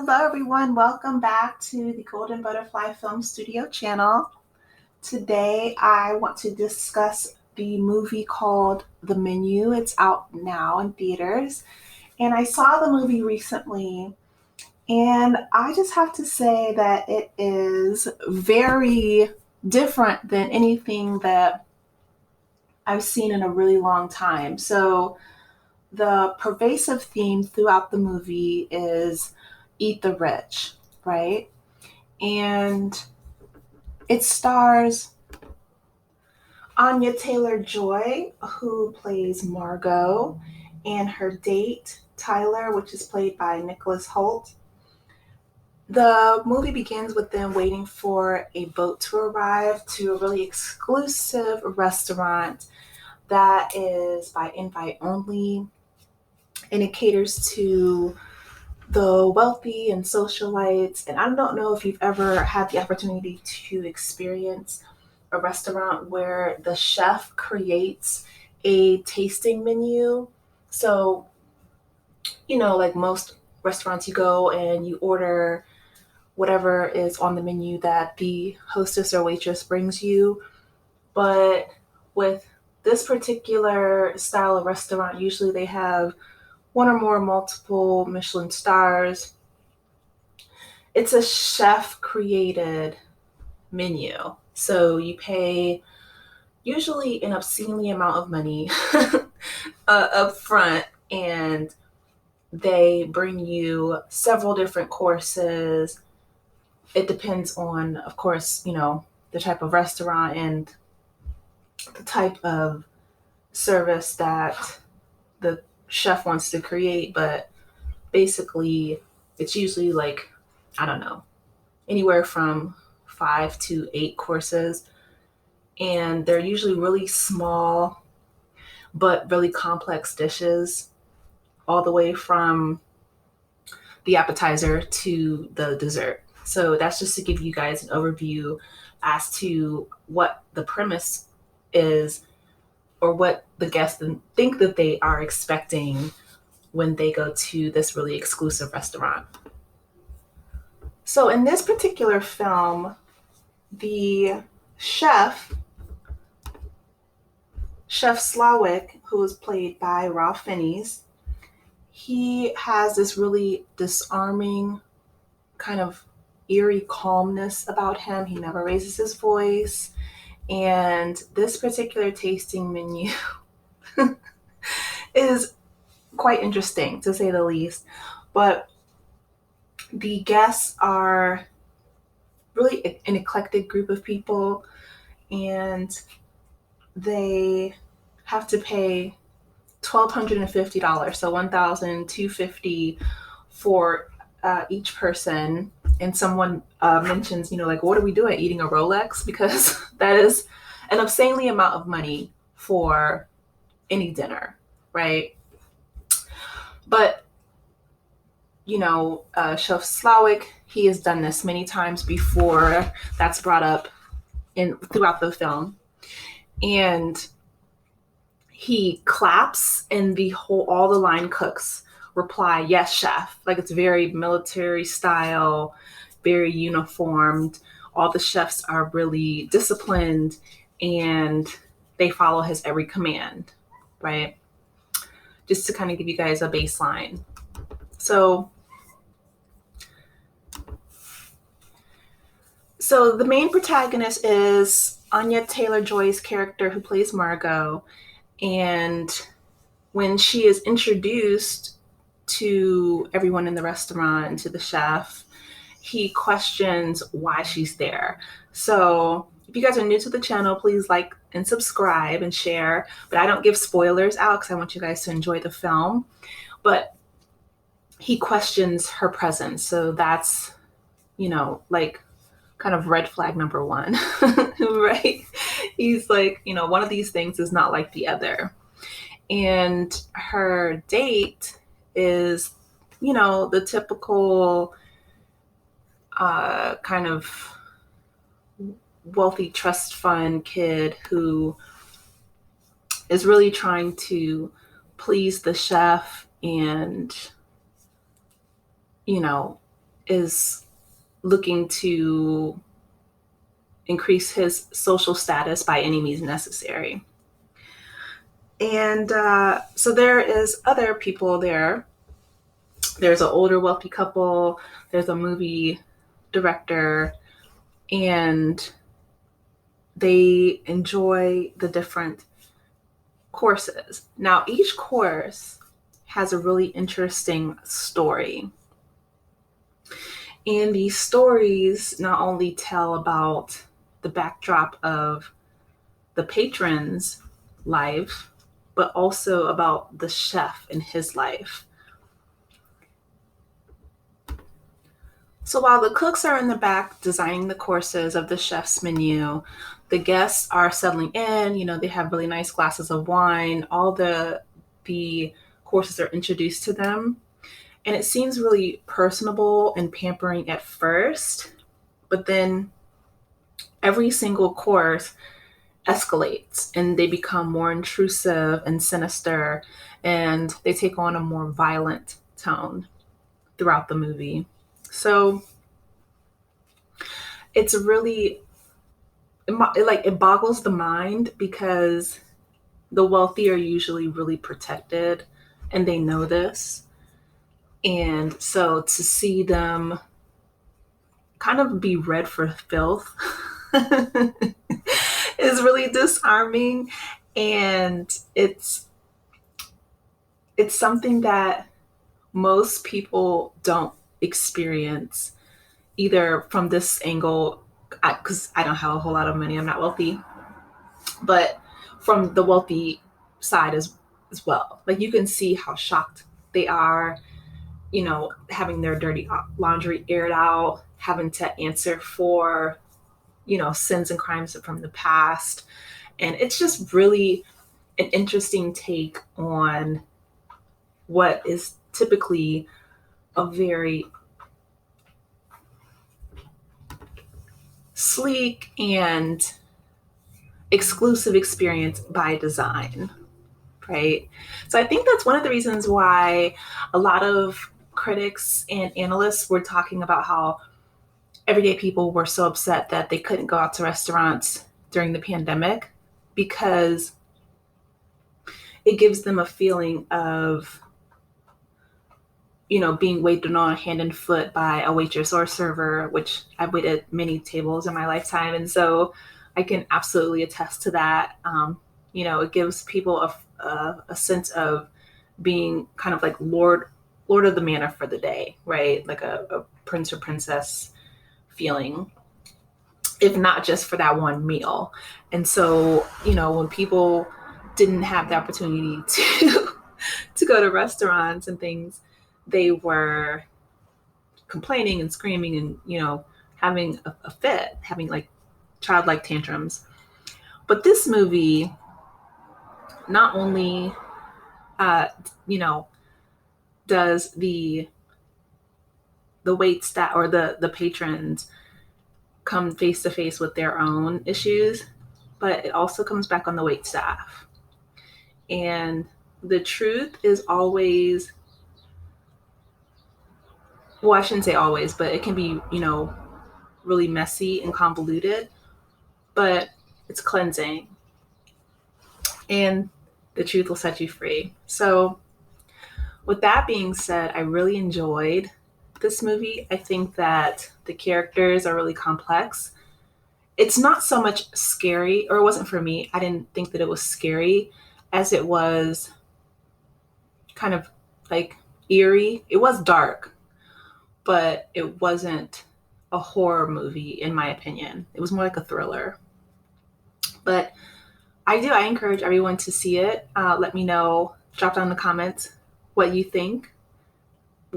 Hello, everyone. Welcome back to the Golden Butterfly Film Studio channel. Today, I want to discuss the movie called The Menu. It's out now in theaters, and I saw the movie recently, and I just have to say that it is very different than anything that I've seen in a really long time. So, the pervasive theme throughout the movie is eat the rich, right? And it stars Anya Taylor-Joy, who plays Margot, and her date Tyler, which is played by Nicholas Hoult. The movie begins with them waiting for a boat to arrive to a really exclusive restaurant that is by invite only, and it caters to the wealthy and socialites. And I don't know if you've ever had the opportunity to experience a restaurant where the chef creates a tasting menu. So, like most restaurants, you go and you order whatever is on the menu that the hostess or waitress brings you. But with this particular style of restaurant, usually they have one or more multiple Michelin stars. It's a chef created menu. So you pay usually an obscenely amount of money up front, and they bring you several different courses. It depends on, of course, the type of restaurant and the type of service that the chef wants to create. But basically, it's usually like, I don't know, anywhere from 5 to 8 courses. And they're usually really small, but really complex dishes, all the way from the appetizer to the dessert. So that's just to give you guys an overview as to what the premise is, or what the guests think that they are expecting when they go to this really exclusive restaurant. So in this particular film, the Chef Slawick, who is played by Ralph Fiennes, he has this really disarming, kind of eerie calmness about him. He never raises his voice. And this particular tasting menu is quite interesting, to say the least. But the guests are really an eclectic group of people, and they have to pay $1,250, so $1,250 for each person. And someone mentions, like, what are we doing? Eating a Rolex? Because that is an obscenely amount of money for any dinner, right? But Chef Slawick, he has done this many times before. That's brought up in throughout the film, and he claps, and all the line cooks reply, "Yes, chef." Like, it's very military style, very uniformed. All the chefs are really disciplined, and they follow his every command, right? Just to kind of give you guys a baseline. So the main protagonist is Anya Taylor-Joy's character, who plays Margot. And when she is introduced to everyone in the restaurant and to the chef, he questions why she's there. So if you guys are new to the channel, please like and subscribe and share. But I don't give spoilers out because I want you guys to enjoy the film. But he questions her presence. So that's, like, kind of red flag number one, right? He's like, one of these things is not like the other. And her date is, the typical kind of wealthy trust fund kid who is really trying to please the chef and, is looking to increase his social status by any means necessary. And so there is other people there. There's an older wealthy couple. There's a movie director, and they enjoy the different courses. Now, each course has a really interesting story. And these stories not only tell about the backdrop of the patron's life, but also about the chef and his life. So while the cooks are in the back designing the courses of the chef's menu, the guests are settling in. They have really nice glasses of wine. All the courses are introduced to them. And it seems really personable and pampering at first, but then every single course escalates and they become more intrusive and sinister, and they take on a more violent tone throughout the movie. So it's really, it boggles the mind, because the wealthy are usually really protected and they know this. And so to see them kind of be read for filth is really disarming. And it's something that most people don't experience, either from this angle, because I don't have a whole lot of money, I'm not wealthy, but from the wealthy side as well. Like, you can see how shocked they are, having their dirty laundry aired out, having to answer for, sins and crimes from the past. And it's just really an interesting take on what is typically a very sleek and exclusive experience by design, right? So I think that's one of the reasons why a lot of critics and analysts were talking about how everyday people were so upset that they couldn't go out to restaurants during the pandemic, because it gives them a feeling of, being waited on hand and foot by a waitress or a server, which I've waited many tables in my lifetime. And so I can absolutely attest to that. It gives people a sense of being kind of like Lord of the Manor for the day, right? Like a prince or princess feeling, if not just for that one meal. And so, when people didn't have the opportunity to go to restaurants and things, they were complaining and screaming and, having a fit, having like childlike tantrums. But this movie not only, does the wait staff or the patrons come face to face with their own issues, but it also comes back on the wait staff. And the truth is always, well, I shouldn't say always, but it can be, really messy and convoluted, but it's cleansing. And the truth will set you free. So with that being said, I really enjoyed this movie. I think that the characters are really complex. It's not so much scary, or it wasn't for me. I didn't think that it was scary as it was kind of like eerie. It was dark, but it wasn't a horror movie, in my opinion. It was more like a thriller. But I encourage everyone to see it. Let me know, drop down in the comments what you think.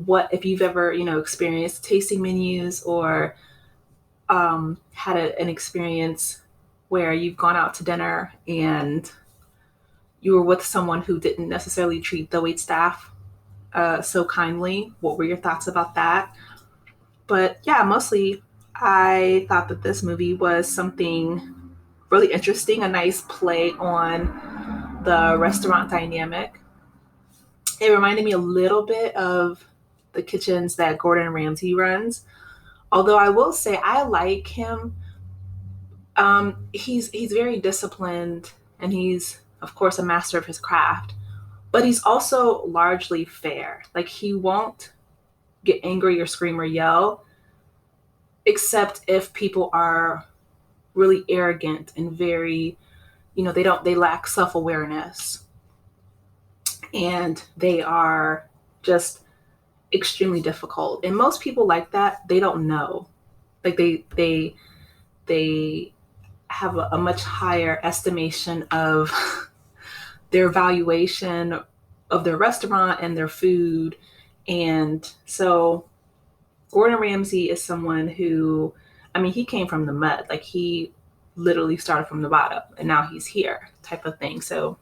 What, if you've ever, experienced tasting menus, or had an experience where you've gone out to dinner and you were with someone who didn't necessarily treat the wait staff so kindly. What were your thoughts about that? But yeah, mostly I thought that this movie was something really interesting, a nice play on the restaurant dynamic. It reminded me a little bit of the kitchens that Gordon Ramsay runs. Although I will say I like him. He's very disciplined, and he's of course a master of his craft. But he's also largely fair. Like he won't get angry or scream or yell, except if people are really arrogant and very, they lack self-awareness, and they are just extremely difficult. And most people like that, they don't know. Like they have a much higher estimation of their valuation of their restaurant and their food. And so Gordon Ramsay is someone who, I mean, he came from the mud. Like he literally started from the bottom and now he's here type of thing. So,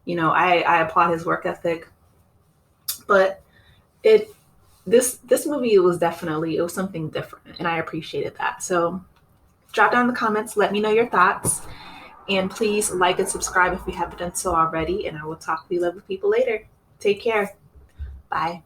I applaud his work ethic. But it this movie was definitely, it was something different, and I appreciated that. So drop down in the comments, let me know your thoughts, and please like and subscribe if you haven't done so already, and I will talk to you lovely people later. Take care. Bye.